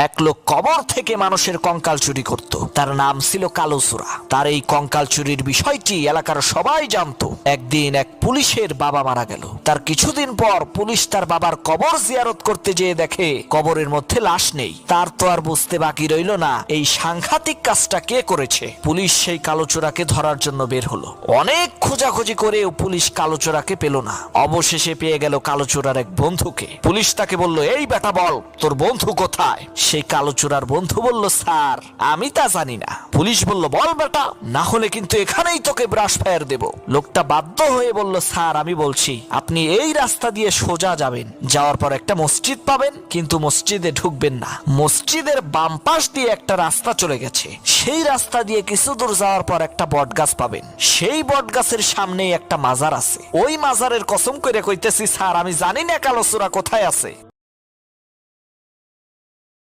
এক লোক কবর থেকে মানুষের কঙ্কাল চুরি করত। তার নাম ছিল কালো চোরা। তার এই কঙ্কাল চুরির বিষয়টি এলাকার সবাই জানতো। একদিন এক পুলিশের বাবা মারা গেল। তার কিছুদিন পর পুলিশ তার বাবার কবর জিয়ারত করতে যেয়ে দেখে কবরের মধ্যে লাশ নেই। তার তো আর বুঝতে বাকি রইল না এই সাংঘাতিক কাজটা কে করেছে। পুলিশ সেই কালো চোরাকে ধরার জন্য বের হলো। অনেক খোঁজাখুঁজি করেও পুলিশ কালো চোরাকে পেল না। অবশেষে পেয়ে গেল কালো চোরার এক বন্ধুকে। পুলিশ তাকে বলল, এই বেটা বল তোর বন্ধু কোথায়? সেই কালো চোরার বন্ধু বলল, স্যার আমি তা জানি না। পুলিশ বলল, বল বেটা, না হলে কিন্তু এখানেই তোকে ব্রাশ ফায়ার দেব। লোকটা বাধ্য হয়ে বলল, স্যার আমি বলছি আপনি এই রাস্তা দিয়ে সোজা যাবেন, যাওয়ার পর একটা মসজিদ পাবেন, কিন্তু মসজিদে ঢুকবেন না। মসজিদের বাম পাশ দিয়ে একটা রাস্তা চলে গেছে। সেই রাস্তা দিয়ে কিছু দূর যাওয়ার পর একটা বট গাছ পাবেন। সেই বট গাছের সামনেই একটা মাজার আছে। ওই মাজারের কসম করে কইতেছি স্যার আমি জানি না কালো চোরা কোথায় আছে।